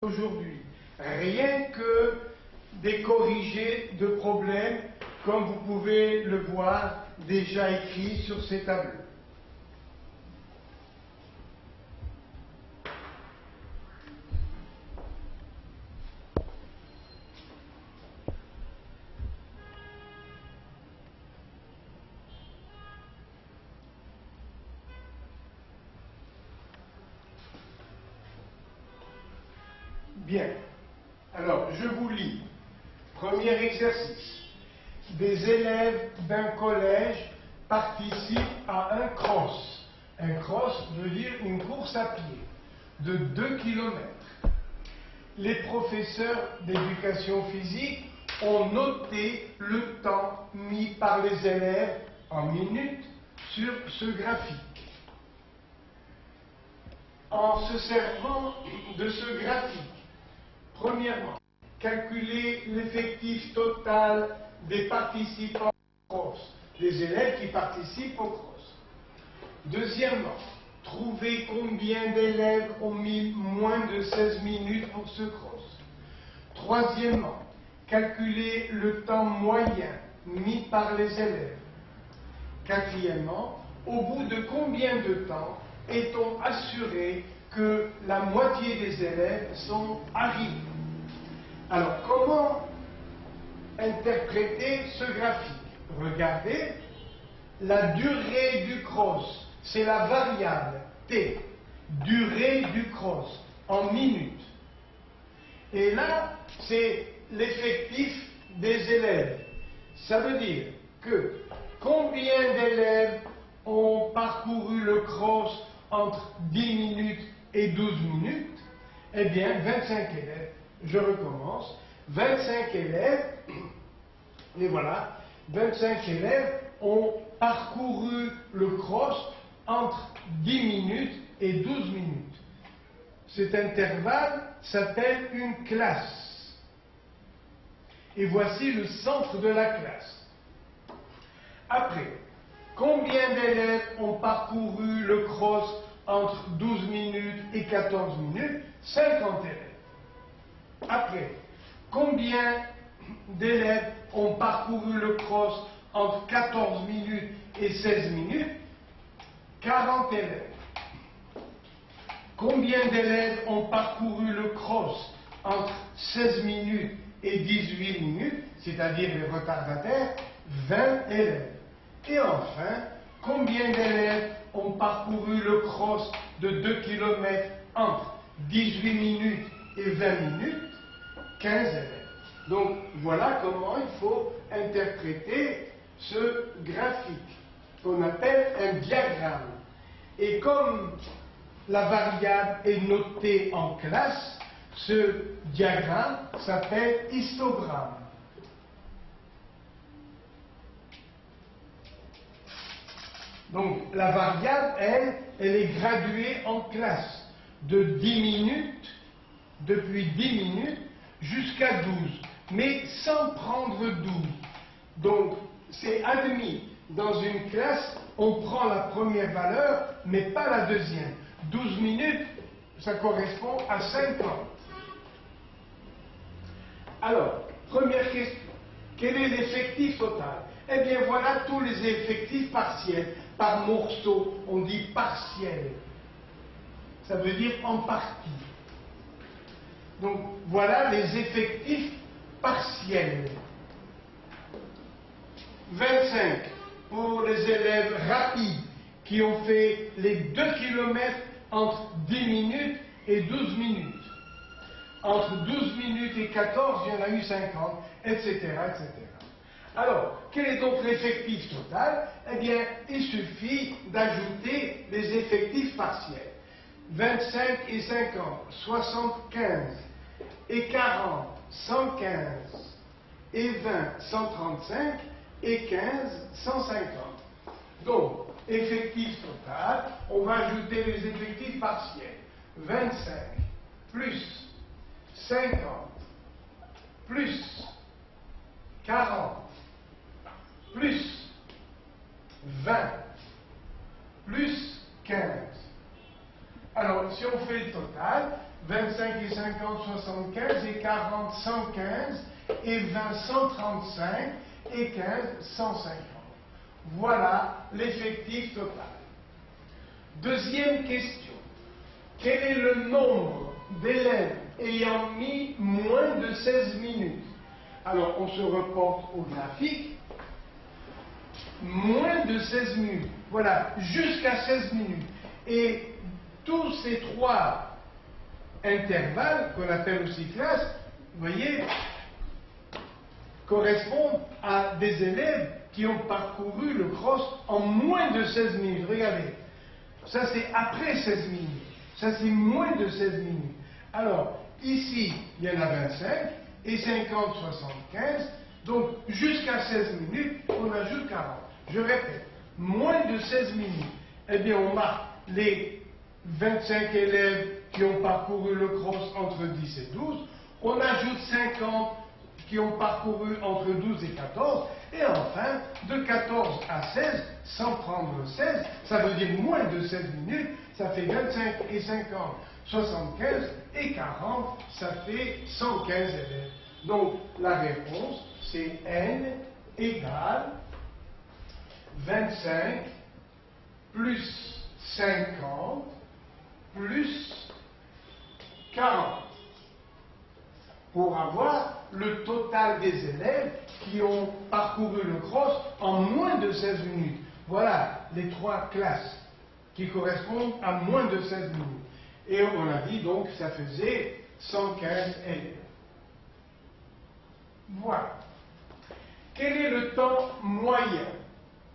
aujourd'hui. Rien que des corrigés de problèmes, comme vous pouvez le voir déjà écrit sur ces tableaux. Bien. Alors, je vous lis. Premier exercice. Des élèves d'un collège participent à un cross. Un cross veut dire une course à pied de 2 km. Les professeurs d'éducation physique ont noté le temps mis par les élèves en minutes sur ce graphique. En se servant de ce graphique, premièrement, calculer l'effectif total des participants au cross, les élèves qui participent au cross. Deuxièmement, trouver combien d'élèves ont mis moins de 16 minutes pour ce cross. Troisièmement, calculer le temps moyen mis par les élèves. Quatrièmement, au bout de combien de temps est-on assuré que la moitié des élèves sont arrivés? Alors, comment interpréter ce graphique? Regardez, la durée du cross, c'est la variable T, durée du cross, en minutes. Et là, c'est l'effectif des élèves. Ça veut dire que combien d'élèves ont parcouru le cross entre 10 minutes et 12 minutes? Eh bien, 25 élèves. Je recommence. 25 élèves, et voilà, 25 élèves ont parcouru le cross entre 10 minutes et 12 minutes. Cet intervalle s'appelle une classe. Et voici le centre de la classe. Après, combien d'élèves ont parcouru le cross entre 12 minutes et 14 minutes? 50 élèves. Après, combien d'élèves ont parcouru le cross entre 14 minutes et 16 minutes? 40 élèves. Combien d'élèves ont parcouru le cross entre 16 minutes et 18 minutes, c'est-à-dire les retardataires? 20 élèves. Et enfin, combien d'élèves ont parcouru le cross de 2 km entre 18 minutes et 20 minutes? 15 élèves. Donc voilà comment il faut interpréter ce graphique qu'on appelle un diagramme. Et comme la variable est notée en classe, ce diagramme s'appelle histogramme. Donc la variable, elle est graduée en classe de 10 minutes, depuis 10 minutes jusqu'à 12, mais sans prendre 12. Donc c'est admis, dans une classe, on prend la première valeur, mais pas la deuxième. 12 minutes, ça correspond à 50. Alors, première question, quel est l'effectif total? Eh bien voilà tous les effectifs partiels. Par morceau, on dit partiel. Ça veut dire en partie. Donc voilà les effectifs partiels. 25 pour les élèves rapides qui ont fait les 2 km entre 10 minutes et 12 minutes. Entre 12 minutes et 14, il y en a eu 50, etc., etc. Alors, quel est donc l'effectif total? Eh bien, il suffit d'ajouter les effectifs partiels. 25 et 50, 75, et 40, 115, et 20, 135, et 15, 150. Donc, effectif total, on va ajouter les effectifs partiels. 25 plus 50 plus 40 plus 20 plus 15. Alors, si on fait le total, 25 et 50, 75, et 40, 115, et 20, 135, et 15, 150. Voilà l'effectif total. Deuxième question. Quel est le nombre d'élèves ayant mis moins de 16 minutes? Alors, on se reporte au graphique. Moins de 16 minutes. Voilà, jusqu'à 16 minutes. Et tous ces trois intervalles, qu'on appelle aussi classes, vous voyez, correspondent à des élèves qui ont parcouru le cross en moins de 16 minutes. Regardez, ça c'est après 16 minutes. Ça c'est moins de 16 minutes. Alors, ici, il y en a 25, et 50, 75. Donc, jusqu'à 16 minutes, on ajoute 40. Je répète, moins de 16 minutes. Eh bien, on marque les 25 élèves qui ont parcouru le cross entre 10 et 12. On ajoute 50 qui ont parcouru entre 12 et 14. Et enfin, de 14 à 16, sans prendre 16, ça veut dire moins de 16 minutes, ça fait 25 et 50, 75 et 40, ça fait 115 élèves. Donc, la réponse, c'est n égale 25 plus 50 plus 40 pour avoir le total des élèves qui ont parcouru le cross en moins de 16 minutes. Voilà les trois classes qui correspondent à moins de 16 minutes. Et on a dit donc que ça faisait 115 élèves. Voilà. Quel est le temps moyen?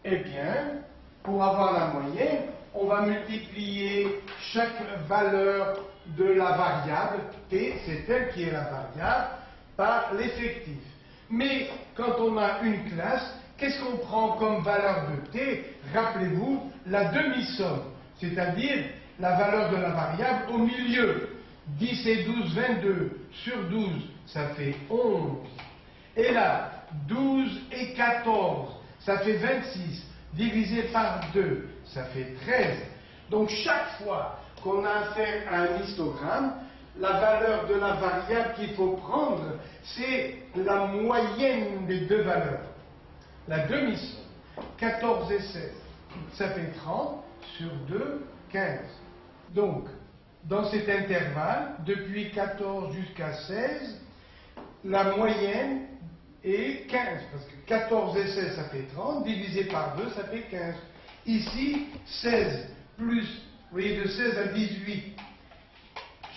Eh bien, pour avoir la moyenne, on va multiplier chaque valeur de la variable, t, c'est elle qui est la variable, par l'effectif. Mais quand on a une classe, qu'est-ce qu'on prend comme valeur de t? Rappelez-vous, la demi-somme, c'est-à-dire la valeur de la variable au milieu. 10 et 12, 22, sur 12, ça fait 11. Et là, 12 et 14, ça fait 26, divisé par 2, ça fait 13. Donc chaque fois qu'on a affaire à un histogramme, la valeur de la variable qu'il faut prendre, c'est la moyenne des deux valeurs. La demi-somme, 14 et 16, ça fait 30, sur 2, 15. Donc, dans cet intervalle, depuis 14 jusqu'à 16, la moyenne est 15, parce que 14 et 16, ça fait 30, divisé par 2, ça fait 15. Ici, 16 plus, vous voyez, de 16 à 18,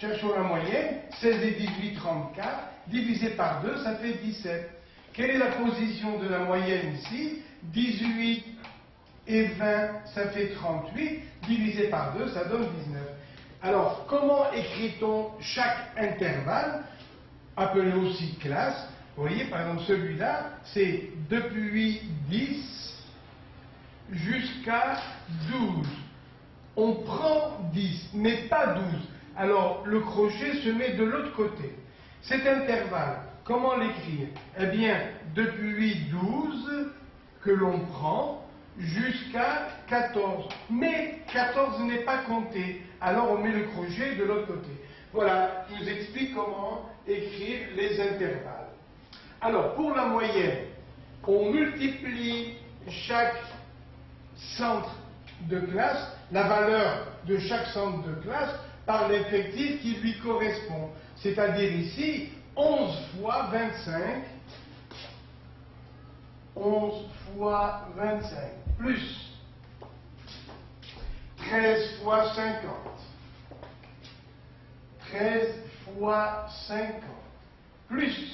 cherchons la moyenne, 16 et 18, 34, divisé par 2, ça fait 17. Quelle est la position de la moyenne ici? 18 et 20, ça fait 38, divisé par 2, ça donne 19. Alors, comment écrit-on chaque intervalle, appelé aussi classe? Vous voyez, par exemple, celui-là, c'est depuis 10 jusqu'à 12. On prend 10, mais pas 12. Alors, le crochet se met de l'autre côté. Cet intervalle, comment l'écrire? Eh bien, depuis 12 que l'on prend jusqu'à 14. Mais 14 n'est pas compté. Alors, on met le crochet de l'autre côté. Voilà, je vous explique comment écrire les intervalles. Alors, pour la moyenne, on multiplie chaque centre de classe, la valeur de chaque centre de classe, par l'effectif qui lui correspond. C'est-à-dire ici, 11 fois 25, 11 fois 25, plus 13 fois 50, 13 fois 50, plus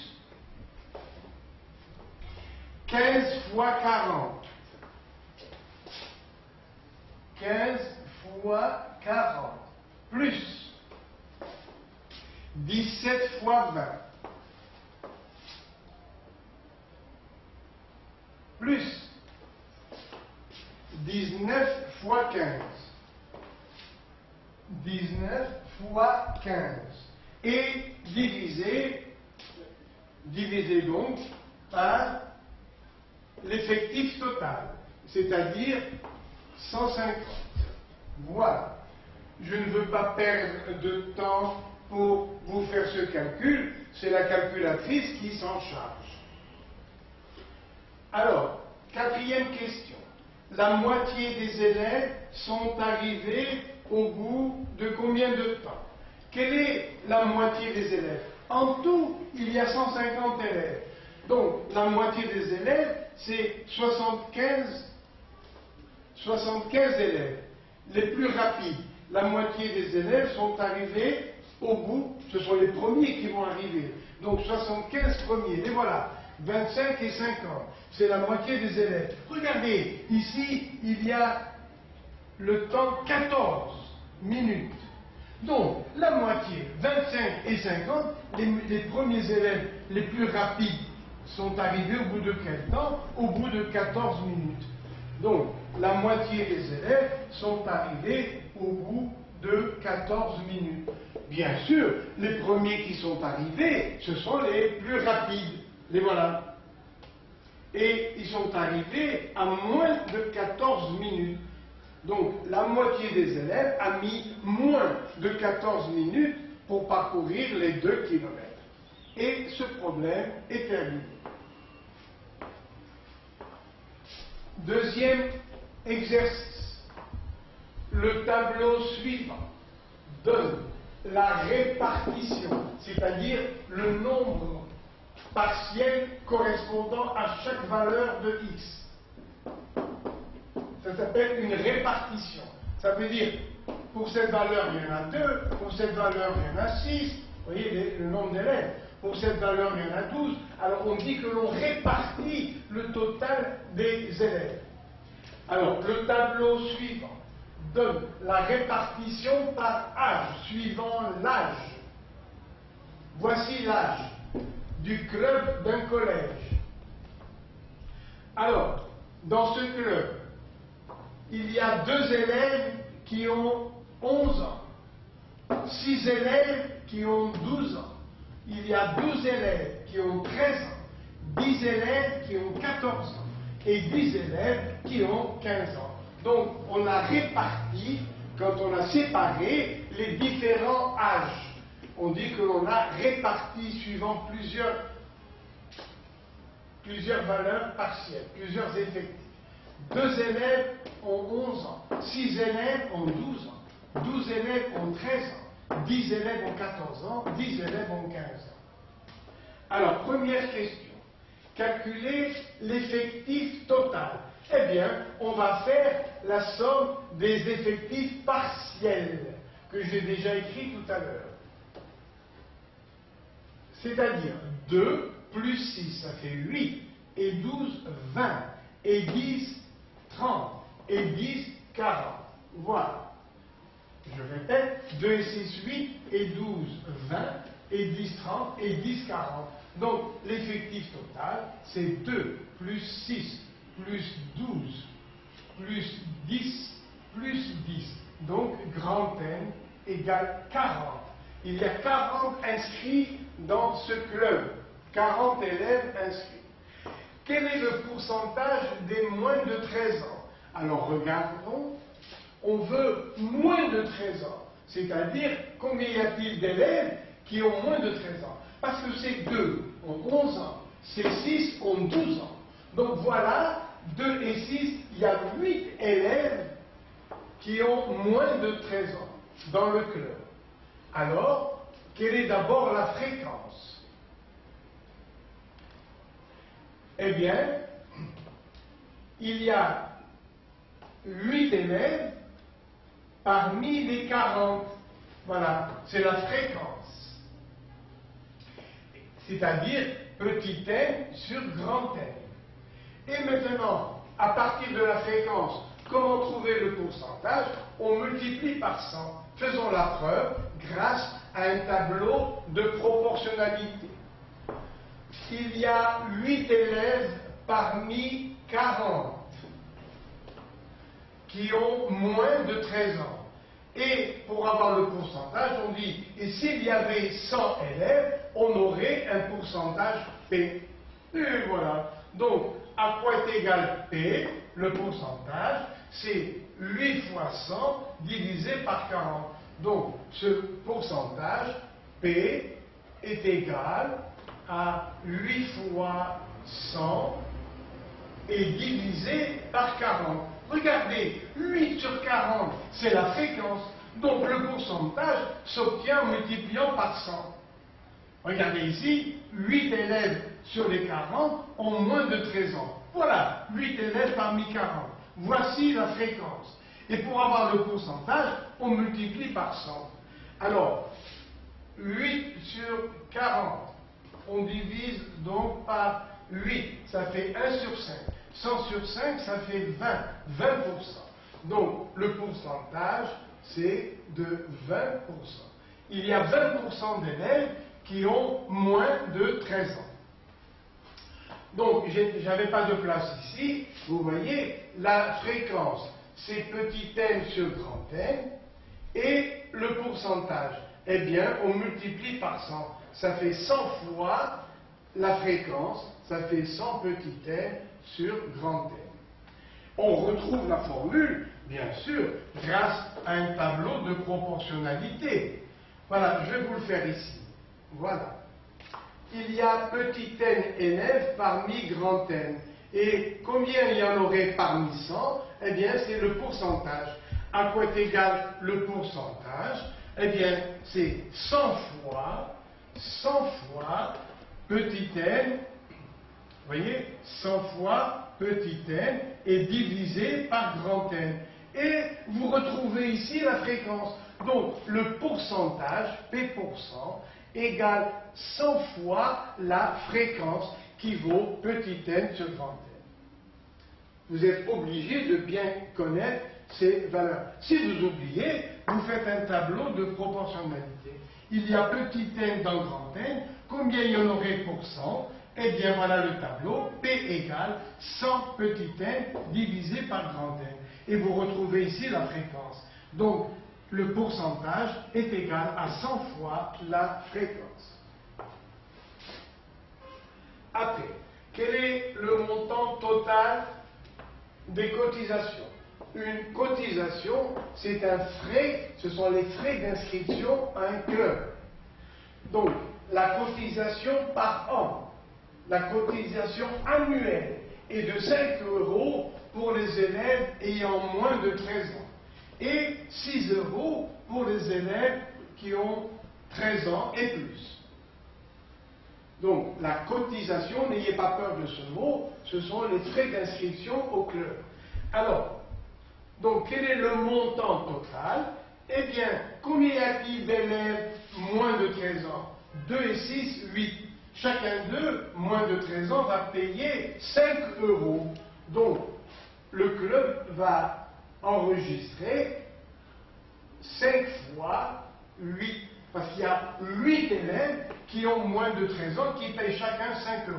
15 fois 40, 15 fois 40, plus 17 fois 20, plus 19 fois 15, 19 fois 15, et divisé donc par l'effectif total, c'est-à-dire 150. Voilà. Je ne veux pas perdre de temps pour vous faire ce calcul, c'est la calculatrice qui s'en charge. Alors, quatrième question. La moitié des élèves sont arrivés au bout de combien de temps? Quelle est la moitié des élèves? En tout, il y a 150 élèves. Donc, la moitié des élèves, c'est 75 élèves. Les plus rapides, la moitié des élèves sont arrivés au bout, ce sont les premiers qui vont arriver. Donc, 75 premiers, et voilà, 25 et 50, c'est la moitié des élèves. Regardez, ici, il y a le temps 14 minutes. Donc, la moitié, 25 et 50, les premiers élèves les plus rapides sont arrivés au bout de quel temps? Au bout de 14 minutes. Donc, la moitié des élèves sont arrivés au bout de 14 minutes. Bien sûr, les premiers qui sont arrivés, ce sont les plus rapides. Les voilà. Et ils sont arrivés à moins de 14 minutes. Donc, la moitié des élèves a mis moins de 14 minutes pour parcourir les 2 kilomètres. Et ce problème est terminé. Deuxième exercice. Le tableau suivant donne la répartition, c'est-à-dire le nombre partiel correspondant à chaque valeur de x. Ça s'appelle une répartition. Ça veut dire, pour cette valeur, il y en a 2, pour cette valeur, il y en a 6, vous voyez le nombre d'élèves. Pour cette valeur, il y en a 12. Alors, on dit que l'on répartit le total des élèves. Alors, le tableau suivant donne la répartition par âge, suivant l'âge. Voici l'âge du club d'un collège. Alors, dans ce club, il y a 2 élèves qui ont 11 ans, 6 élèves qui ont 12 ans, il y a 12 élèves qui ont 13 ans, 10 élèves qui ont 14 ans et 10 élèves qui ont 15 ans. Donc, on a réparti, quand on a séparé les différents âges. On dit que l'on a réparti suivant plusieurs valeurs partielles, plusieurs effectifs. 2 élèves ont 11 ans, 6 élèves ont 12 ans, 12 élèves ont 13 ans, 10 élèves ont 14 ans, 10 élèves ont 15 ans. Alors, première question. Calculer l'effectif total. Eh bien, on va faire la somme des effectifs partiels que j'ai déjà écrit tout à l'heure. C'est-à-dire 2 plus 6, ça fait 8, et 12, 20, et 10, 30, et 10, 40. Voilà. Je répète, 2 et 6, 8, et 12, 20, et 10, 30, et 10, 40. Donc, l'effectif total, c'est 2 plus 6, plus 12, plus 10, plus 10. Donc, grand N égale 40. Il y a 40 inscrits dans ce club. 40 élèves inscrits. Quel est le pourcentage des moins de 13 ans? Alors, regardons. On veut moins de 13 ans. C'est-à-dire, combien y a-t-il d'élèves qui ont moins de 13 ans? Parce que ces 2 ont 11 ans, ces 6 ont 12 ans. Donc voilà, 2 et 6, il y a 8 élèves qui ont moins de 13 ans dans le club. Alors, quelle est d'abord la fréquence? Eh bien, il y a 8 élèves parmi les 40. Voilà, c'est la fréquence. C'est-à-dire petit n sur grand N. Et maintenant, à partir de la fréquence, comment trouver le pourcentage? On multiplie par 100. Faisons la preuve grâce à un tableau de proportionnalité. Il y a 8 élèves parmi 40 qui ont moins de 13 ans. Et pour avoir le pourcentage, on dit, et s'il y avait 100 élèves, on aurait un pourcentage P. Et voilà. Donc, à quoi est égal P? Le pourcentage, c'est 8 fois 100 divisé par 40. Donc, ce pourcentage P est égal à 8 fois 100 et divisé par 40. Regardez, 8 sur 40, c'est la fréquence. Donc le pourcentage s'obtient en multipliant par 100. Regardez ici, 8 élèves sur les 40 ont moins de 13 ans. Voilà, 8 élèves parmi 40. Voici la fréquence. Et pour avoir le pourcentage, on multiplie par 100. Alors, 8 sur 40, on divise donc par 8, ça fait 1 sur 5. 100 sur 5, ça fait 20, 20%. Donc, le pourcentage, c'est de 20%. Il y a 20% d'élèves qui ont moins de 13 ans. Donc, je n'avais pas de place ici. Vous voyez, la fréquence, c'est petit n sur grand N. Et le pourcentage, eh bien, on multiplie par 100. Ça fait 100 fois la fréquence, ça fait 100 petit n sur grand N. On retrouve la formule, bien sûr, grâce à un tableau de proportionnalité. Voilà, je vais vous le faire ici. Voilà. Il y a petit n élèves parmi grand N. Et combien il y en aurait parmi 100? Eh bien, c'est le pourcentage. À quoi est égal le pourcentage? Eh bien, c'est 100 fois petit n, vous voyez, 100 fois petit n et divisé par grand N. Et vous retrouvez ici la fréquence. Donc, le pourcentage, P%, égale 100 fois la fréquence qui vaut petit n sur grand N. Vous êtes obligé de bien connaître ces valeurs. Si vous oubliez, vous faites un tableau de proportionnalité. Il y a petit n dans grand N, combien il y en aurait pour 100? Eh bien voilà le tableau, P égale 100 petit n divisé par grand N. Et vous retrouvez ici la fréquence. Donc le pourcentage est égal à 100 fois la fréquence. Après, quel est le montant total des cotisations? Une cotisation, c'est un frais, ce sont les frais d'inscription à un club. Donc, la cotisation par an, la cotisation annuelle est de 5 € pour les élèves ayant moins de 13 ans et 6 € pour les élèves qui ont 13 ans et plus. Donc, la cotisation, n'ayez pas peur de ce mot, ce sont les frais d'inscription au club. Alors, donc, quel est le montant total? Eh bien, combien y a-t-il d'élèves moins de 13 ans? 2 et 6, 8. Chacun d'eux, moins de 13 ans, va payer 5 €. Donc, le club va enregistrer 5 fois 8. Parce qu'il y a 8 élèves qui ont moins de 13 ans qui payent chacun 5 €.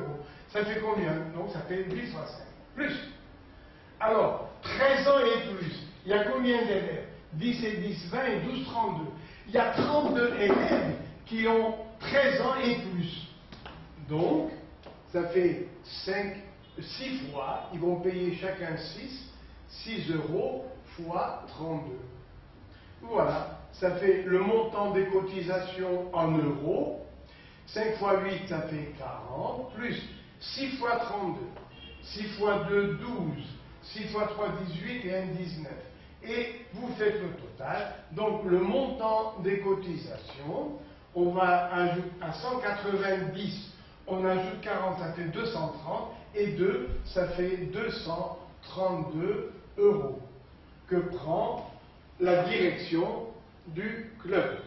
Ça fait combien? Donc, ça fait 8 fois 5. Plus. Alors, 13 ans et plus, il y a combien d'élèves? 10 et 10, 20 et 12, 32. Il y a 32 élèves qui ont 13 ans et plus. Donc, ça fait 6 fois, ils vont payer chacun 6 € fois 32. Voilà, ça fait le montant des cotisations en euros. 5 fois 8, ça fait 40, plus 6 fois 32. 6 fois 2, 12. 6 fois 3, 18 et 1, 19. Et vous faites le total. Donc le montant des cotisations, on va ajouter à 190, on ajoute 40, ça fait 230, et 2, ça fait 232 € que prend la direction du club.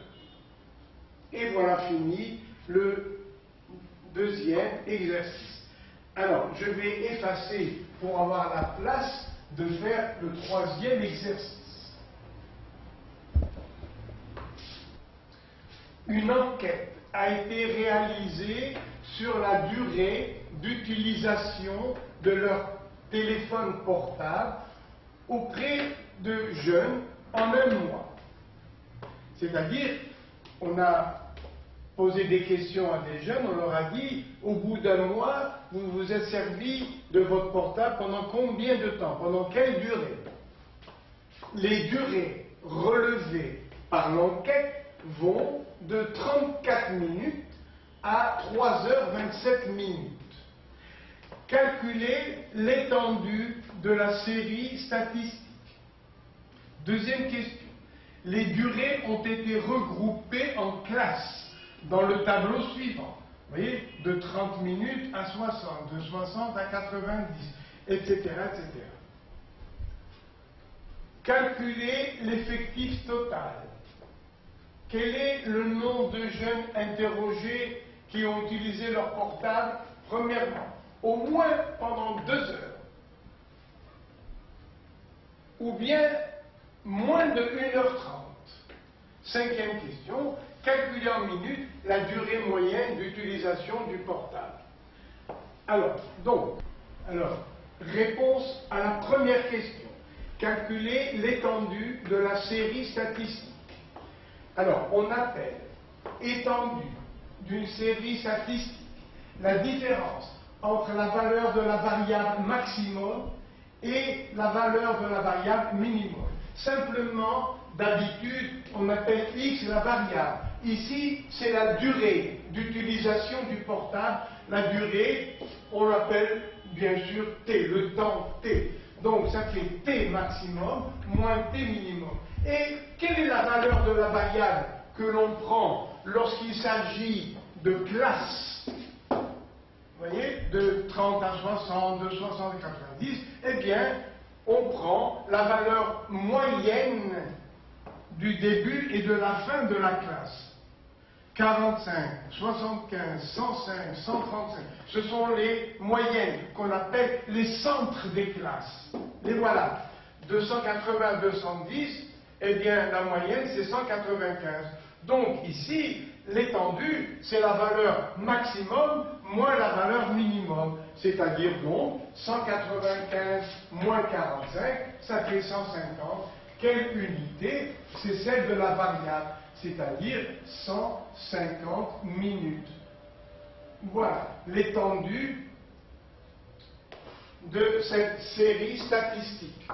Et voilà fini le deuxième exercice. Alors, je vais effacer pour avoir la place de faire le troisième exercice. Une enquête a été réalisée sur la durée d'utilisation de leur téléphone portable auprès de jeunes en un mois. C'est-à-dire, on a posé des questions à des jeunes, on leur a dit, au bout d'un mois, vous vous êtes servi de votre portable pendant combien de temps? Pendant quelle durée? Les durées relevées par l'enquête vont de 34 minutes à 3h27 minutes. Calculer l'étendue de la série statistique. Deuxième question. Les durées ont été regroupées en classes dans le tableau suivant. Vous voyez, de 30 minutes à 60, de 60 à 90, etc., etc. Calculer l'effectif total. Quel est le nombre de jeunes interrogés qui ont utilisé leur portable, premièrement, au moins pendant 2 heures, ou bien moins de 1h30. Cinquième question, calculer en minutes la durée moyenne d'utilisation du portable. Alors, réponse à la première question. Calculer l'étendue de la série statistique. Alors, on appelle étendue d'une série statistique la différence entre la valeur de la variable maximum et la valeur de la variable minimum. Simplement, d'habitude, on appelle x la variable. Ici, c'est la durée d'utilisation du portable. La durée, on l'appelle bien sûr t, le temps t. Donc, ça fait t maximum moins t minimum. Et quelle est la valeur de la variable que l'on prend lorsqu'il s'agit de classes? Vous voyez, de 30 à 60, de 60 à 90, eh bien, on prend la valeur moyenne du début et de la fin de la classe. 45, 75, 105, 135, ce sont les moyennes qu'on appelle les centres des classes. Les voilà. De 180 à 210, eh bien, la moyenne, c'est 195. Donc, ici, l'étendue, c'est la valeur maximum moins la valeur minimum. C'est-à-dire, donc, 195 moins 45, ça fait 150. Quelle unité? C'est celle de la variable, c'est-à-dire 150 minutes. Voilà l'étendue de cette série statistique.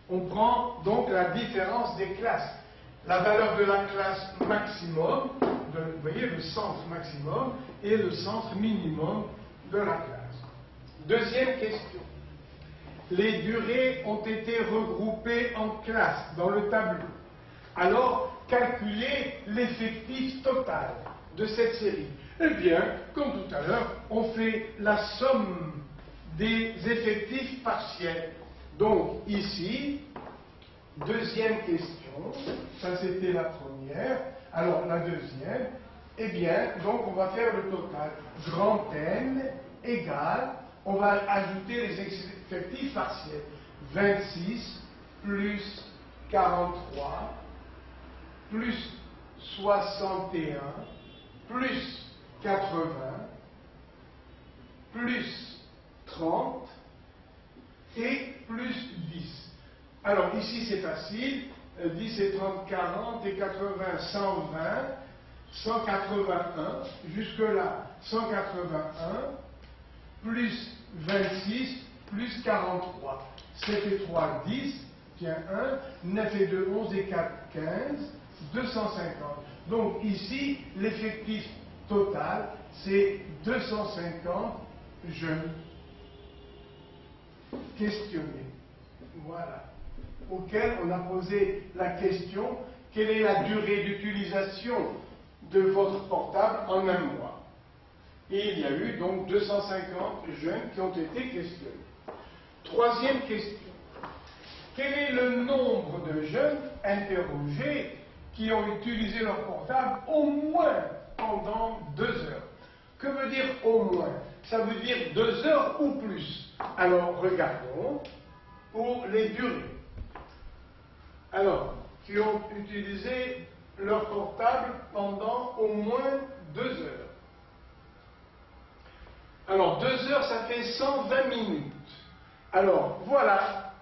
On prend donc la différence des classes. La valeur de la classe maximum, vous voyez le centre maximum, et le centre minimum de la classe. Deuxième question. Les durées ont été regroupées en classes dans le tableau. Alors, calculez l'effectif total de cette série. Eh bien, comme tout à l'heure, on fait la somme des effectifs partiels. Donc, ici, deuxième question, ça c'était la première. Alors, la deuxième, eh bien, donc on va faire le total. Grand N égale, on va ajouter les effectifs partiels. 26 plus 43 plus 61 plus 80 plus 30 et plus 10. Alors ici c'est facile, 10 et 30, 40 et 80, 120, 181, jusque-là 181, plus 26, plus 43. 7 et 3, 10, tiens 1, 9 et 2, 11 et 4, 15, 250. Donc ici, l'effectif total, c'est 250 jeunes questionnés. Voilà. Auquel on a posé la question, quelle est la durée d'utilisation de votre portable en un mois? Et il y a eu donc 250 jeunes qui ont été questionnés. Troisième question. Quel est le nombre de jeunes interrogés qui ont utilisé leur portable au moins pendant 2 heures? Que veut dire au moins? Ça veut dire 2 heures ou plus. Alors, regardons pour les durées. Alors, qui ont utilisé leur portable pendant au moins 2 heures. Alors, 2 heures, ça fait 120 minutes. Alors, voilà,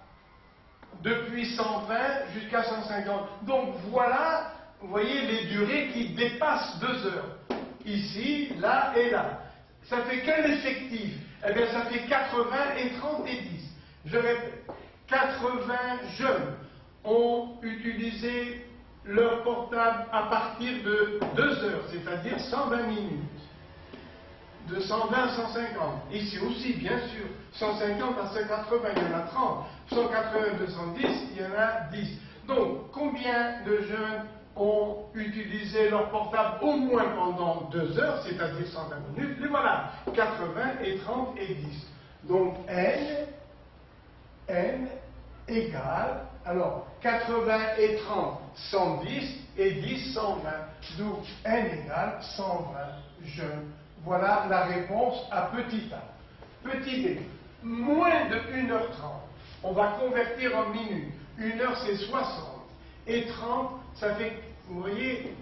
depuis 120 jusqu'à 150. Donc, voilà, vous voyez, les durées qui dépassent 2 heures. Ici, là et là. Ça fait quel effectif? Eh bien, ça fait 80 et 30 et 10. Je répète, 80 jeunes ont utilisé leur portable à partir de 2 heures, c'est-à-dire 120 minutes. De 120 à 150. Ici aussi, bien sûr, 150 à 180, il y en a 30. 180 à 210, il y en a 10. Donc, combien de jeunes ont utilisé leur portable au moins pendant 2 heures, c'est-à-dire 120 minutes? Les voilà, 80 et 30 et 10. Donc, N égale, alors, 80 et 30, 110 et 10, 120. D'où N égale 120 jeunes. Voilà la réponse à petit a. Petit b, moins de 1h30. On va convertir en minutes. 1 heure, c'est 60. Et 30, ça fait, vous voyez,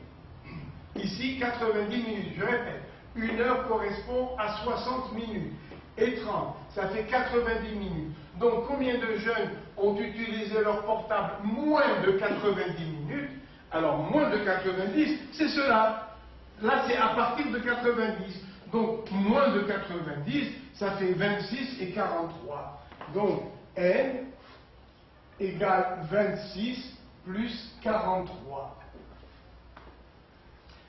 ici, 90 minutes. Je répète, 1 heure correspond à 60 minutes. Et 30, ça fait 90 minutes. Donc, combien de jeunes ont utilisé leur portable moins de 90 minutes? Alors, moins de 90, c'est cela. Là, c'est à partir de 90. Donc, moins de 90, ça fait 26 et 43. Donc, N égale 26 plus 43.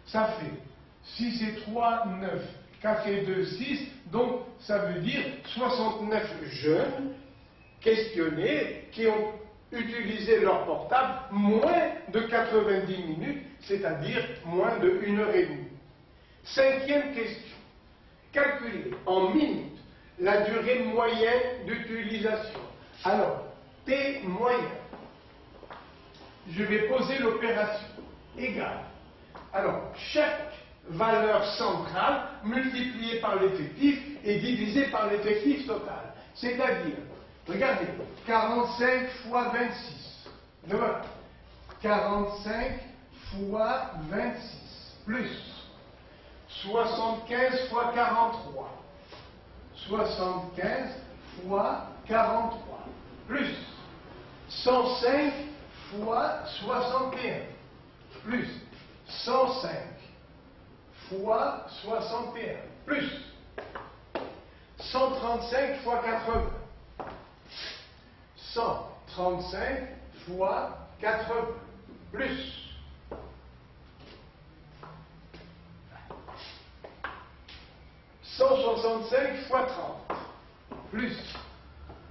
Ça fait 6 et 3, 9. 4 et 2, 6. Donc, ça veut dire 69 jeunes questionnés qui ont utilisé leur portable moins de 90 minutes, c'est-à-dire moins de 1 heure et demie. 5e question. Calculer en minutes la durée moyenne d'utilisation. Alors, T moyen. Je vais poser l'opération égale. Alors, chaque valeur centrale multipliée par l'effectif et divisée par l'effectif total. C'est-à-dire, regardez, 45 fois 26. Le voilà. 45 fois 26 plus 75 fois 43. 75 fois 43. Plus 105 fois 61. Plus 105 fois 61. Plus 135 fois 80. 135 fois 80. Plus 165 fois 30, plus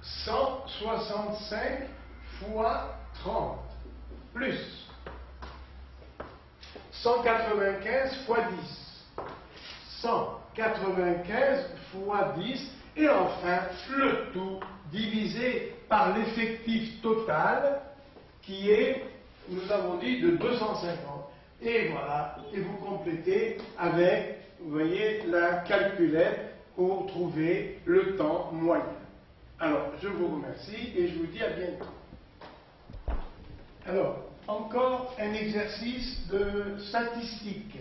165 fois 30, plus 195 fois 10, 195 fois 10, et enfin le tout divisé par l'effectif total qui est, nous avons dit, de 250. Et voilà, et vous complétez avec, vous voyez, la calculette pour trouver le temps moyen. Alors, je vous remercie et je vous dis à bientôt. Alors, encore un exercice de statistique.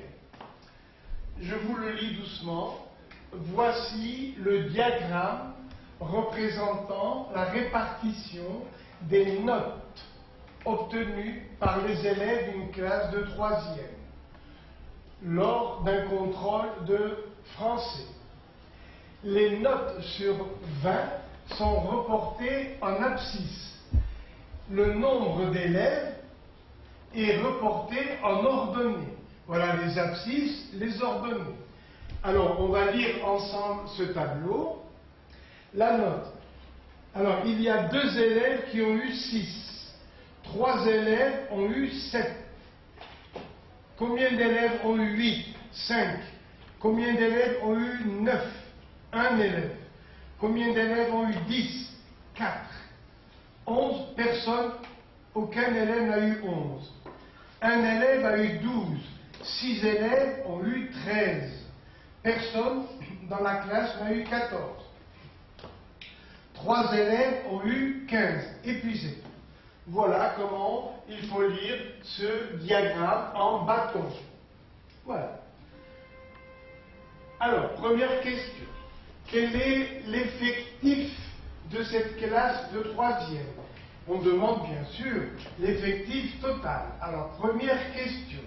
Je vous le lis doucement. Voici le diagramme représentant la répartition des notes obtenues par les élèves d'une classe de 3e lors d'un contrôle de français. Les notes sur 20 sont reportées en abscisse. Le nombre d'élèves est reporté en ordonnée. Voilà les abscisses, les ordonnées. Alors, on va lire ensemble ce tableau. La note. Alors, il y a 2 élèves qui ont eu 6. 3 élèves ont eu 7. Combien d'élèves ont eu 8? 5. Combien d'élèves ont eu 9? 1 élève. Combien d'élèves ont eu 10? 4. 11 personnes, aucun élève n'a eu 11. 1 élève a eu 12. 6 élèves ont eu 13. Personne dans la classe n'a eu 14. 3 élèves ont eu 15. Épuisé. Voilà comment il faut lire ce diagramme en bâton. Voilà. Alors, première question. Quel est l'effectif de cette classe de 3e? On demande bien sûr l'effectif total. Alors, première question.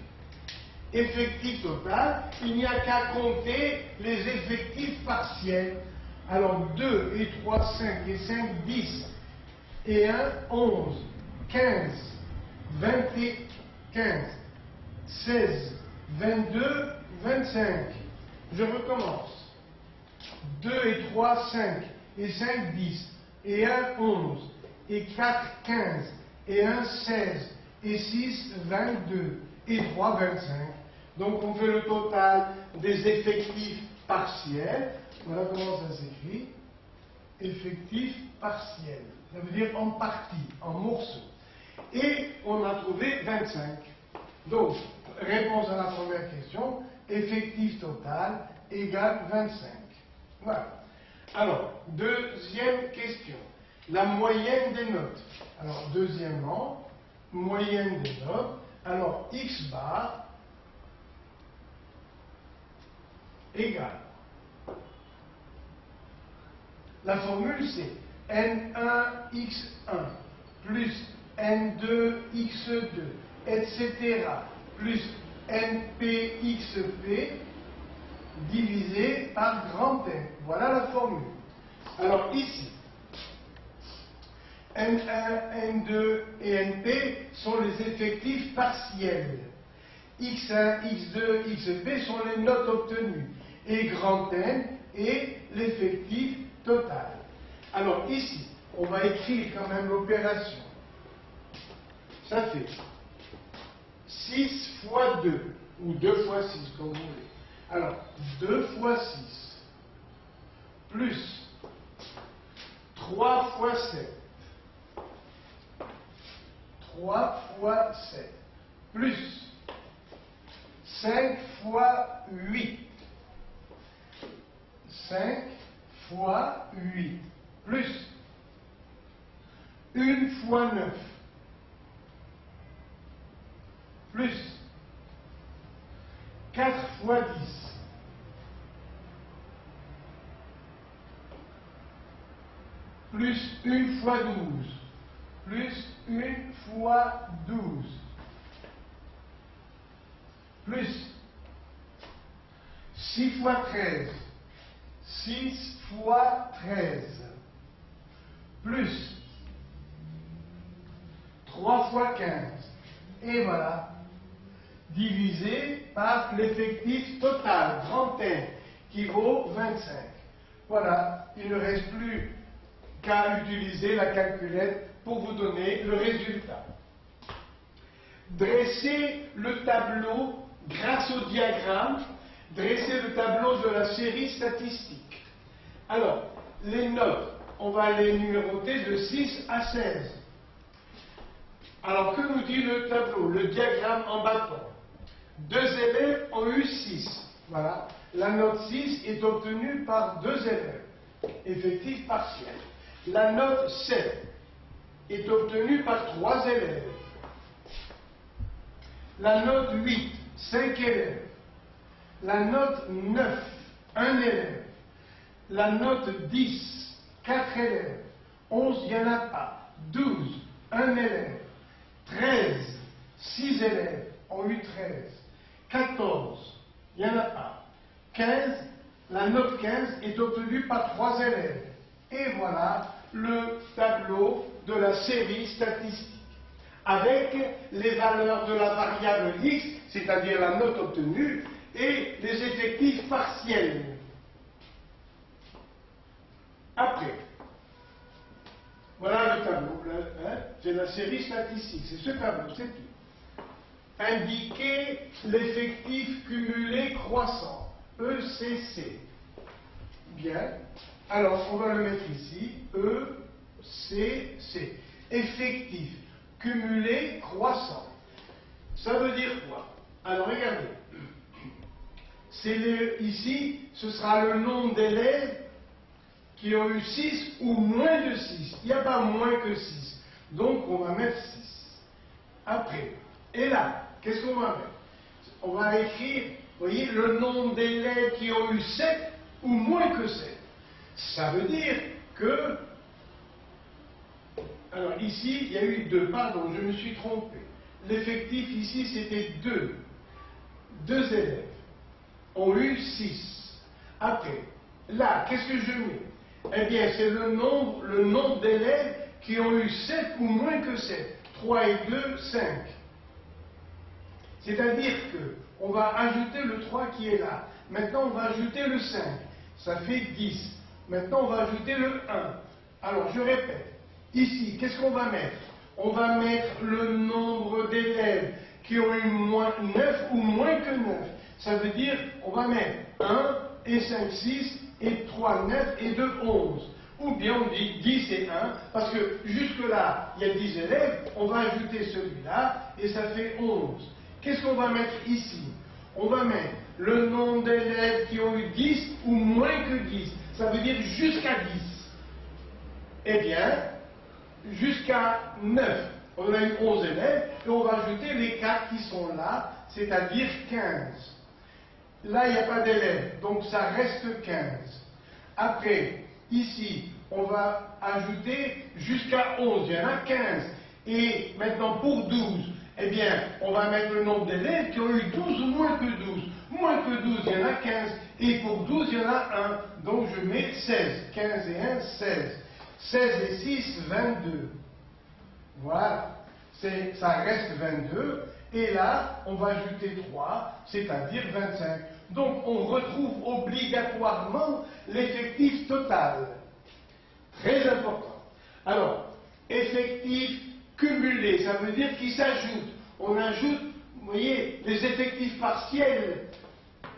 Effectif total, il n'y a qu'à compter les effectifs partiels. Alors, 2 et 3, 5 et 5, 10. Et 1, 11. 15, 21, 15, 16, 22, 25. Je recommence. 2 et 3, 5. Et 5, 10. Et 1, 11. Et 4, 15. Et 1, 16. Et 6, 22. Et 3, 25. Donc on fait le total des effectifs partiels. Voilà comment ça s'écrit. Effectifs partiels. Ça veut dire en partie, en morceaux. Et on a trouvé 25. Donc, réponse à la première question, effectif total égale 25. Voilà. Alors, deuxième question, la moyenne des notes. Alors, deuxièmement, moyenne des notes. Alors, x bar égale. La formule, c'est n1x1 plus n2x2, etc., plus npxp divisé par grand N. Voilà la formule. Alors ici, N1, N2 et Np sont les effectifs partiels. X1, X2, Xp sont les notes obtenues. Et grand N est l'effectif total. Alors ici, on va écrire quand même l'opération. Ça fait 6 fois 2, ou 2 fois 6, comme vous voulez. Alors, 2 fois 6, plus 3 fois 7, 3 fois 7, plus 5 fois 8, 5 fois 8, plus 1 fois 9, plus 4 fois 10, plus 1 fois 12, plus 1 fois 12, plus 6 fois 13, 6 fois 13, plus 3 fois 15, et voilà, divisé par l'effectif total, grand N, qui vaut 25. Voilà, il ne reste plus qu'à utiliser la calculette pour vous donner le résultat. Dressez le tableau grâce au diagramme, dressez le tableau de la série statistique. Alors, les notes, on va les numéroter de 6 à 16. Alors, que nous dit le tableau, le diagramme en bâton? 2 élèves ont eu 6. Voilà. La note 6 est obtenue par 2 élèves. Effectif partiel. La note 7 est obtenue par 3 élèves. La note 8, 5 élèves. La note 9, 1 élève. La note 10, 4 élèves. 11, il n'y en a pas. 12, 1 élève. 13, 6 élèves ont eu 13. 14, il n'y en a pas. 15, la note 15 est obtenue par 3 élèves. Et voilà le tableau de la série statistique. Avec les valeurs de la variable x, c'est-à-dire la note obtenue, et les effectifs partiels. Après, voilà le tableau, c'est la série statistique, c'est ce tableau, c'est tout. Indiquer l'effectif cumulé croissant, ECC. Bien, alors on va le mettre ici, ECC. Effectif cumulé croissant. Ça veut dire quoi? Alors regardez, ici, ce sera le nombre d'élèves qui ont eu 6 ou moins de 6. Il n'y a pas moins que 6. Donc on va mettre 6. Après, et là, qu'est-ce qu'on va mettre? On va écrire, vous voyez, le nombre d'élèves qui ont eu 7 ou moins que 7. Ça veut dire que... Alors ici, il y a eu 2, pardon, je me suis trompé. L'effectif ici, c'était 2. 2 élèves ont eu 6. Après, là, qu'est-ce que je mets? Eh bien, c'est le nombre d'élèves qui ont eu 7 ou moins que 7. 3 et 2, 5. C'est-à-dire que on va ajouter le 3 qui est là. Maintenant, on va ajouter le 5. Ça fait 10. Maintenant, on va ajouter le 1. Alors, je répète. Ici, qu'est-ce qu'on va mettre? On va mettre le nombre d'élèves qui ont eu moins 9 ou moins que 9. Ça veut dire, on va mettre 1 et 5, 6 et 3, 9 et 2, 11. Ou bien on dit 10 et 1, parce que jusque-là, il y a 10 élèves, on va ajouter celui-là et ça fait 11. Qu'est-ce qu'on va mettre ici? On va mettre le nombre d'élèves qui ont eu 10 ou moins que 10. Ça veut dire jusqu'à 10. Eh bien, jusqu'à 9. On a eu 11 élèves et on va ajouter les 4 qui sont là, c'est-à-dire 15. Là, il n'y a pas d'élèves, donc ça reste 15. Après, ici, on va ajouter jusqu'à 11, il y en a 15. Et maintenant, pour 12, eh bien, on va mettre le nombre d'élèves qui ont eu 12 ou moins que 12. Moins que 12, il y en a 15. Et pour 12, il y en a 1. Donc, je mets 16. 15 et 1, 16. 16 et 6, 22. Voilà. Ça reste 22. Et là, on va ajouter 3, c'est-à-dire 25. Donc, on retrouve obligatoirement l'effectif total. Très important. Alors, effectif cumulé, ça veut dire qu'il s'ajoute. On ajoute, vous voyez, les effectifs partiels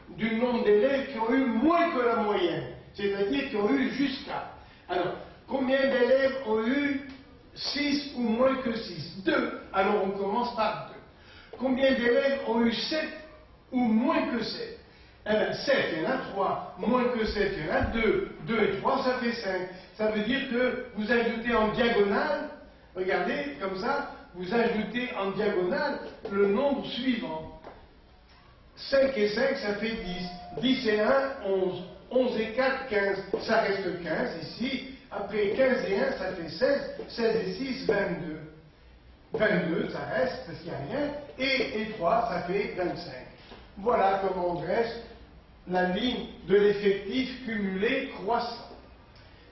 du nombre d'élèves qui ont eu moins que la moyenne, c'est-à-dire qui ont eu jusqu'à. Alors, combien d'élèves ont eu 6 ou moins que 6? 2. Alors, on commence par 2. Combien d'élèves ont eu 7 ou moins que 7? Eh bien, 7, il y en a 3. Moins que 7, il y en a 2. 2 et 3, ça fait 5. Ça veut dire que vous ajoutez en diagonale, regardez, comme ça, vous ajoutez en diagonale le nombre suivant. 5 et 5, ça fait 10. 10 et 1, 11. 11 et 4, 15. Ça reste 15 ici. Après 15 et 1, ça fait 16. 16 et 6, 22. 22, ça reste, parce qu'il n'y a rien. Et 3, ça fait 25. Voilà comment on dresse la ligne de l'effectif cumulé croissant.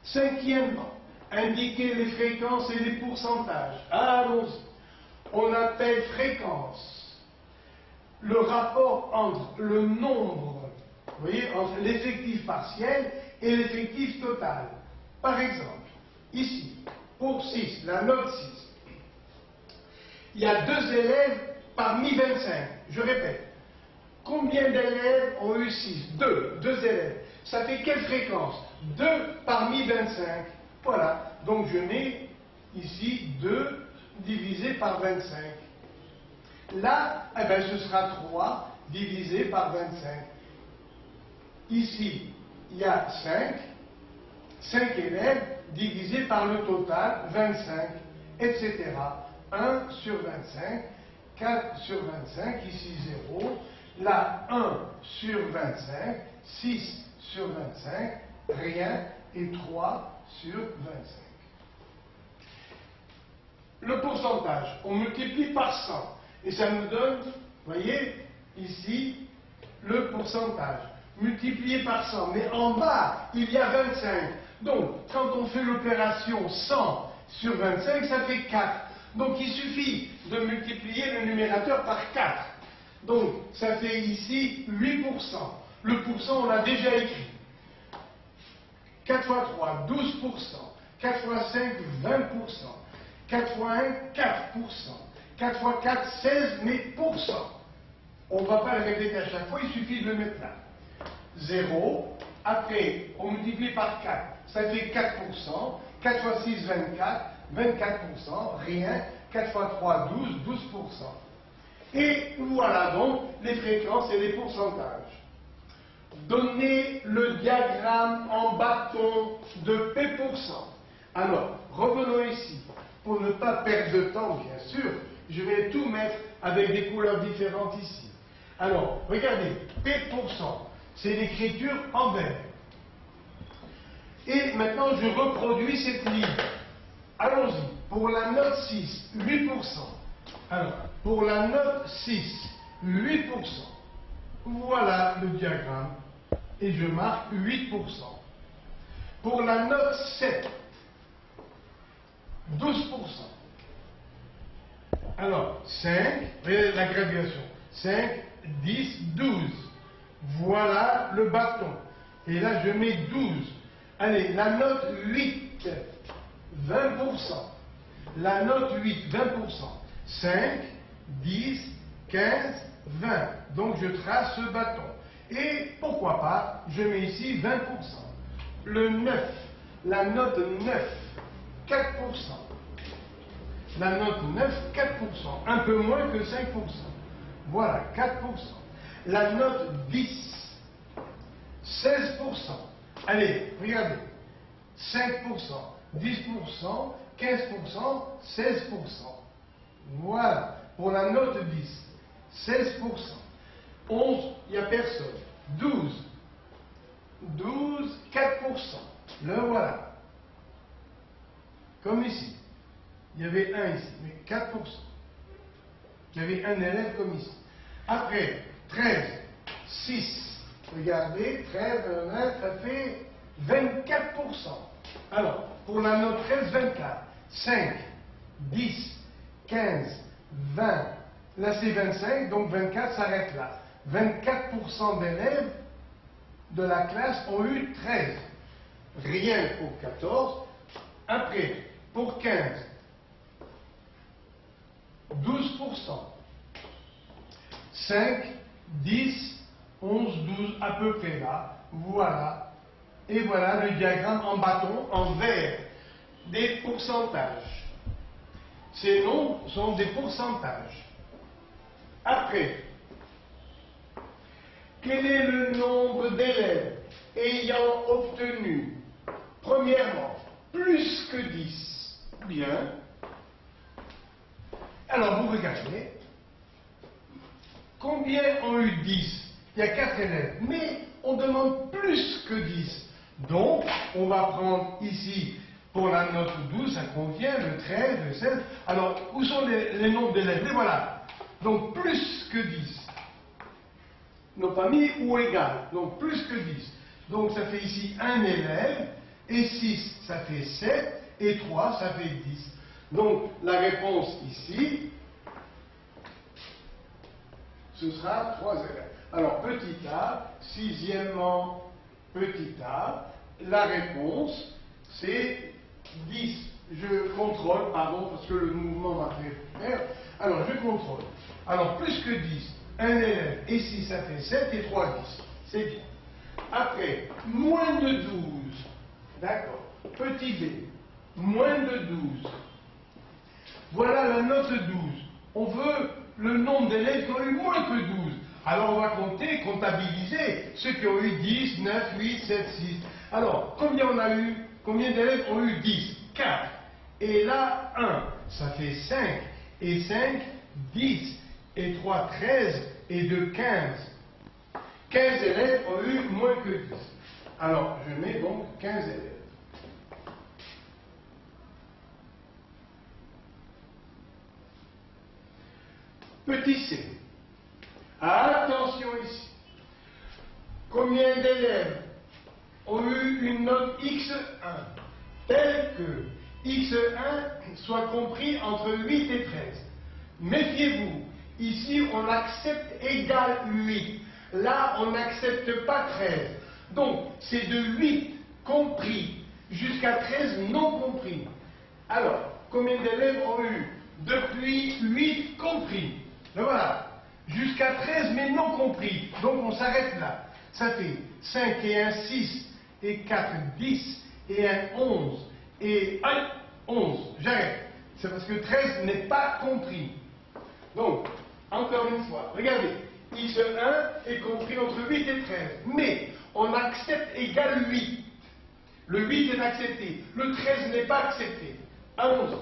Cinquièmement, indiquer les fréquences et les pourcentages. Allons-y. On appelle fréquence le rapport entre le nombre, vous voyez, entre l'effectif partiel et l'effectif total. Par exemple, ici, pour 6, la note 6, il y a 2 élèves parmi 25. Je répète. Combien d'élèves ont eu 6? 2. 2 élèves. Ça fait quelle fréquence? 2 parmi 25. Voilà. Donc je mets ici 2 divisé par 25. Là, eh bien, ce sera 3 divisé par 25. Ici, il y a 5. 5 élèves divisé par le total, 25, etc. 1 sur 25, 4 sur 25, ici 0. Là, 1 sur 25, 6 sur 25, rien, et 3 sur 25. Le pourcentage, on multiplie par 100, et ça nous donne, vous voyez, ici, le pourcentage, multiplié par 100. Mais en bas, il y a 25. Donc, quand on fait l'opération 100 sur 25, ça fait 4. Donc, il suffit de multiplier le numérateur par 4. Donc, ça fait ici 8%. Le pourcent, on l'a déjà écrit. 4 fois 3, 12%. 4 fois 5, 20%. 4 fois 1, 4%. 4 fois 4, 16, mais pourcent. On ne va pas le répéter à chaque fois, il suffit de le mettre là. 0. Après, on multiplie par 4. Ça fait 4%. 4 fois 6, 24. 24%. Rien. 4 fois 3, 12. 12%. Et voilà donc les fréquences et les pourcentages. Donnez le diagramme en bâton de P%. Alors, revenons ici. Pour ne pas perdre de temps, bien sûr, je vais tout mettre avec des couleurs différentes ici. Alors, regardez, P%, c'est l'écriture en vert. Et maintenant, je reproduis cette ligne. Allons-y. Pour la note 6, 8%. Alors, pour la note 6, 8%. Voilà le diagramme. Et je marque 8%. Pour la note 7, 12%. Alors, 5, voyez la graduation. 5, 10, 12. Voilà le bâton. Et là, je mets 12. Allez, la note 8, 20%. La note 8, 20%. 5, 10, 15, 20. Donc, je trace ce bâton. Et pourquoi pas, je mets ici 20%. Le 9, la note 9, 4%. La note 9, 4%. Un peu moins que 5%. Voilà, 4%. La note 10, 16%. Allez, regardez. 5%, 10%, 15%, 16%. Voilà, pour la note 10. 16%. 11, il n'y a personne. 12. 12, 4%. Le voilà. Comme ici. Il y avait un ici, mais 4%. Il y avait un élève comme ici. Après, 13, 6. Regardez, 13, ça fait 24%. Alors, pour la note 13, 24. 5, 10, 15, 20. Là, c'est 25, donc 24 s'arrête là. 24% d'élèves de la classe ont eu 13. Rien pour 14. Après, pour 15, 12%. 5, 10, 11, 12, à peu près là. Voilà. Et voilà le diagramme en bâton, en vert, des pourcentages. Ces nombres sont des pourcentages. Après, quel est le nombre d'élèves ayant obtenu, premièrement, plus que 10? Bien. Alors, vous regardez, combien ont eu 10? Il y a 4 élèves, mais on demande plus que 10. Donc, on va prendre ici, pour la note 12, ça contient le 13, le 16. Alors, où sont les nombres d'élèves? Les voilà. Donc, plus que 10. Non pas mis ou égal. Donc, plus que 10. Donc, ça fait ici un élève, et 6, ça fait 7, et 3, ça fait 10. Donc, la réponse ici, ce sera 3 élèves. Alors, petit a, sixièmement, petit a, la réponse, c'est 10. Je contrôle, pardon, parce que le mouvement m'a fait faire. Alors, je contrôle. Alors, plus que 10, un élève, et 6, ça fait 7, et 3, 10. C'est bien. Après, moins de 12. D'accord. Petit b, moins de 12. Voilà la note 12. On veut le nombre d'élèves qui ont eu moins que 12. Alors on va compter, comptabiliser ceux qui ont eu 10, 9, 8, 7, 6. Alors, combien on a eu? Combien d'élèves ont eu 10? 4. Et là, 1. Ça fait 5. Et 5, 10. Et 3, 13. Et 2, 15. 15 élèves ont eu moins que 10. Alors, je mets donc 15 élèves. Petit c. Attention ici. Combien d'élèves ont eu une note x1 telle que x1 soit compris entre 8 et 13? Méfiez-vous. Ici, on accepte égal 8. Là, on n'accepte pas 13. Donc, c'est de 8 compris jusqu'à 13 non compris. Alors, combien d'élèves ont eu depuis 8 compris? Ben voilà. Jusqu'à 13 mais non compris. Donc, on s'arrête là. Ça fait 5 et 1, 6 et 4, 10 et 1, 11 et 1, 11. J'arrête. C'est parce que 13 n'est pas compris. Donc, encore une fois, regardez, x1 est compris entre 8 et 13, mais on accepte égal 8. Le 8 est accepté, le 13 n'est pas accepté. 11.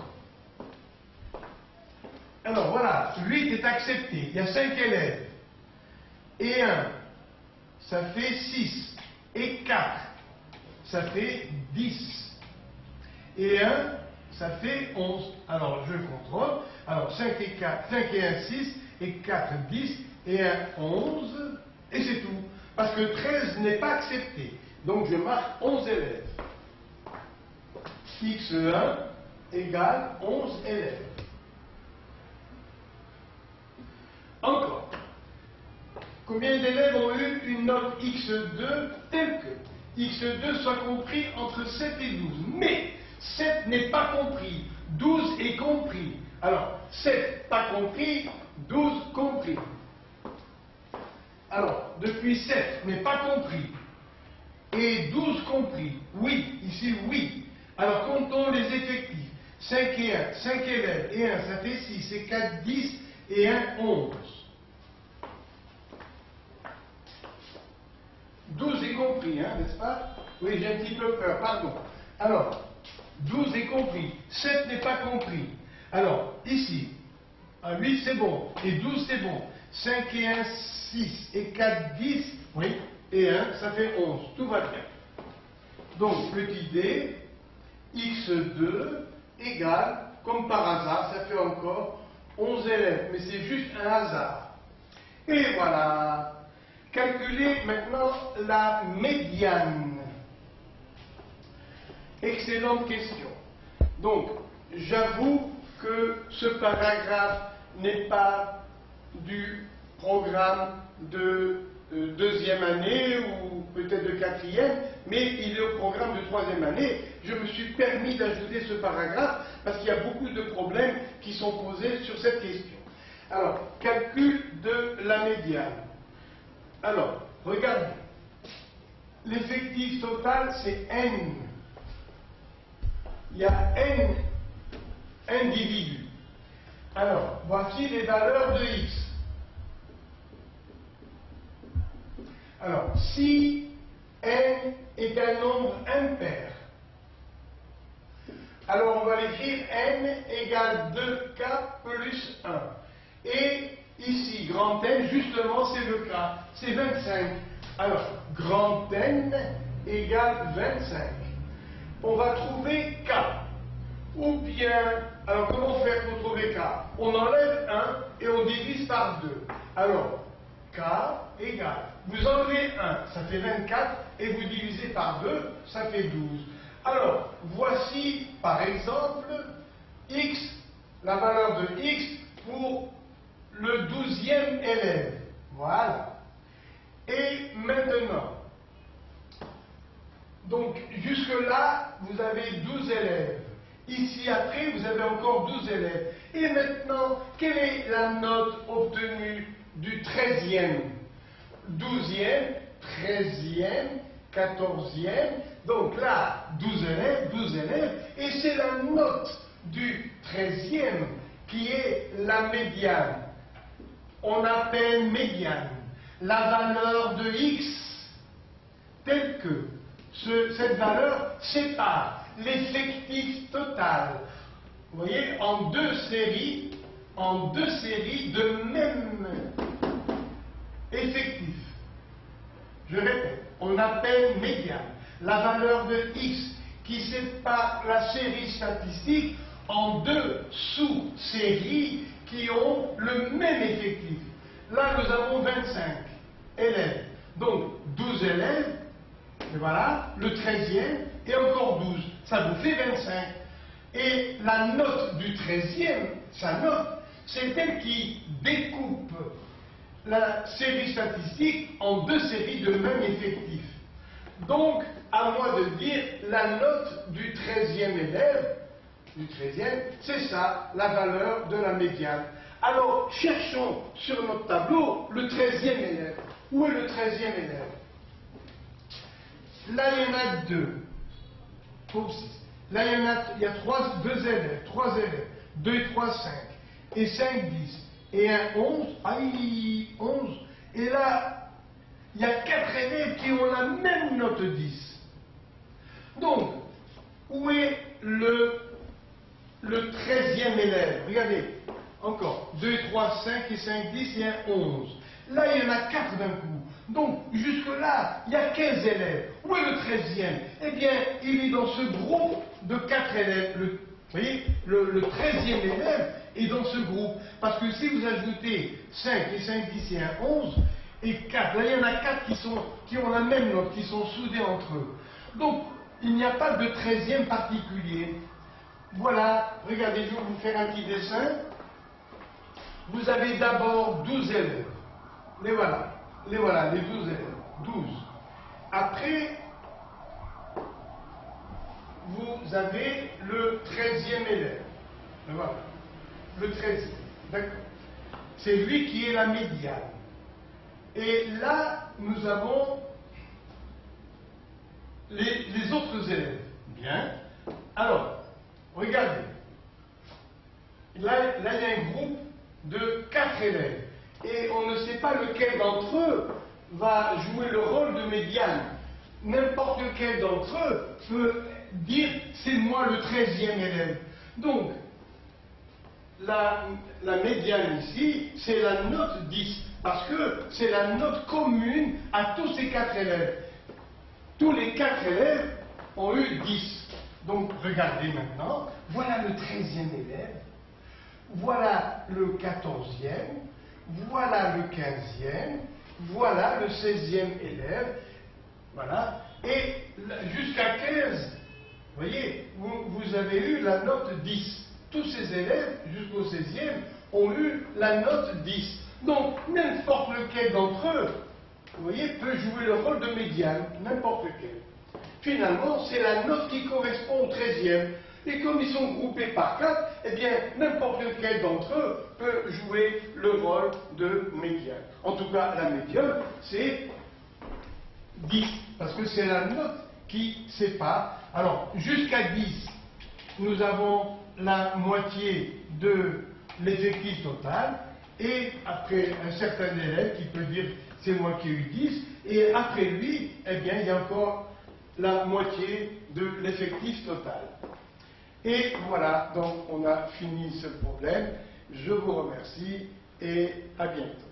Alors voilà, 8 est accepté, il y a 5 élèves. Et 1, ça fait 6. Et 4, ça fait 10. Et 1, ça fait 11. Alors, je contrôle. Alors, 5 et 4, 5 et 1, 6, et 4, 10, et 1, 11, et c'est tout. Parce que 13 n'est pas accepté. Donc, je marque 11 élèves. x1 égale 11 élèves. Encore. Combien d'élèves ont eu une note X2 telle que X2 soit compris entre 7 et 12? Mais 7 n'est pas compris, 12 est compris. Alors, 7 pas compris, 12 compris. Alors, depuis 7 n'est pas compris et 12 compris. Oui, ici oui. Alors, comptons les effectifs. 5 et 1, 5 élèves et 1, ça fait 6, et 4, 10 et 1, 11. 12 est compris, hein, n'est-ce pas? Oui, j'ai un petit peu peur, pardon. Alors, 12 est compris, 7 n'est pas compris. Alors, ici, 8 c'est bon, et 12 c'est bon. 5 et 1, 6, et 4, 10, oui, et 1, ça fait 11. Tout va bien. Donc, petit d, x2 égale, comme par hasard, ça fait encore 11 élèves, mais c'est juste un hasard. Et voilà. Calculez maintenant la médiane. Excellente question. Donc, j'avoue que ce paragraphe n'est pas du programme de deuxième année ou peut-être de quatrième, mais il est au programme de troisième année. Je me suis permis d'ajouter ce paragraphe parce qu'il y a beaucoup de problèmes qui sont posés sur cette question. Alors, calcul de la médiane. Alors, regardez. L'effectif total, c'est N. Il y a N individus. Alors, voici les valeurs de X. Alors, si N est un nombre impair, alors on va l'écrire N égale 2K plus 1. Et ici, grand N, justement, c'est le K, c'est 25. Alors, grand N égale 25. On va trouver K. Ou bien, alors comment faire pour trouver K? On enlève 1 et on divise par 2. Alors, K égale, vous enlevez 1, ça fait 24, et vous divisez par 2, ça fait 12. Alors, voici, par exemple, X, la valeur de X pour le 12e élève. Voilà. Et maintenant, donc jusque-là, vous avez 12 élèves. Ici, après, vous avez encore 12 élèves. Et maintenant, quelle est la note obtenue du 13e, 12e, 13e, 14e? Donc là, 12 élèves, et c'est la note du 13e qui est la médiane. On appelle médiane la valeur de X telle que cette valeur sépare l'effectif total, vous voyez, en deux séries de même effectif. Je répète, on appelle médiane la valeur de X qui sépare la série statistique en deux sous-séries qui ont le même effectif. Là, nous avons 25 élèves. Donc, 12 élèves, et voilà, le 13e, et encore 12. Ça vous fait 25. Et la note du 13e, sa note, c'est elle qui découpe la série statistique en deux séries de même effectif. Donc, à moi de dire la note du 13e élève, c'est ça, la valeur de la médiane. Alors, cherchons sur notre tableau le 13e élève. Où est le 13e élève? Là, il y en a deux. Là, il y a deux élèves, 3 élèves. 2 et 3, 5. Et 5, 10. Et 1, 11. Aïe, 11. Et là, il y a 4 élèves qui ont la même note 10. Donc, où est le 13e élève? Regardez, encore. 2 et 3, 5 et 5, 10 et 1, 11. Là, il y en a 4 d'un coup. Donc, jusque-là, il y a 15 élèves. Où est le 13e? Eh bien, il est dans ce groupe de 4 élèves. Vous voyez, le 13e élève est dans ce groupe. Parce que si vous ajoutez 5 et 5, 10 et 1, 11, et 4, là, il y en a 4 qui ont la même note, qui sont soudés entre eux. Donc, il n'y a pas de 13e particulier. Voilà, regardez, je vais vous faire un petit dessin. Vous avez d'abord 12 élèves. Les voilà. voilà, les 12 élèves. 12. Après, vous avez le 13e élève. Voilà. Le 13e. D'accord. C'est lui qui est la médiane. Et là, nous avons les autres élèves. Bien. Alors, regardez. Là, il y a un groupe de 4 élèves. Et on ne sait pas lequel d'entre eux va jouer le rôle de médiane. N'importe lequel d'entre eux peut dire c'est moi le 13e élève. Donc, la médiane ici, c'est la note 10, parce que c'est la note commune à tous ces 4 élèves. Tous les 4 élèves ont eu 10. Donc, regardez maintenant, voilà le 13e élève, voilà le 14e, voilà le 15e, voilà le 16e élève, voilà, et jusqu'à 15, vous voyez, vous avez eu la note 10. Tous ces élèves, jusqu'au 16e, ont eu la note 10. Donc, n'importe lequel d'entre eux, vous voyez, peut jouer le rôle de médiane, n'importe lequel. Finalement, c'est la note qui correspond au 13e. Et comme ils sont groupés par 4, eh bien, n'importe lequel d'entre eux peut jouer le rôle de médiane. En tout cas, la médiane, c'est 10, parce que c'est la note qui sépare. Alors, jusqu'à 10, nous avons la moitié de l'effectif total, et après un certain élève qui peut dire c'est moi qui ai eu 10, et après lui, eh bien, il y a encore la moitié de l'effectif total. Et voilà, donc on a fini ce problème. Je vous remercie et à bientôt.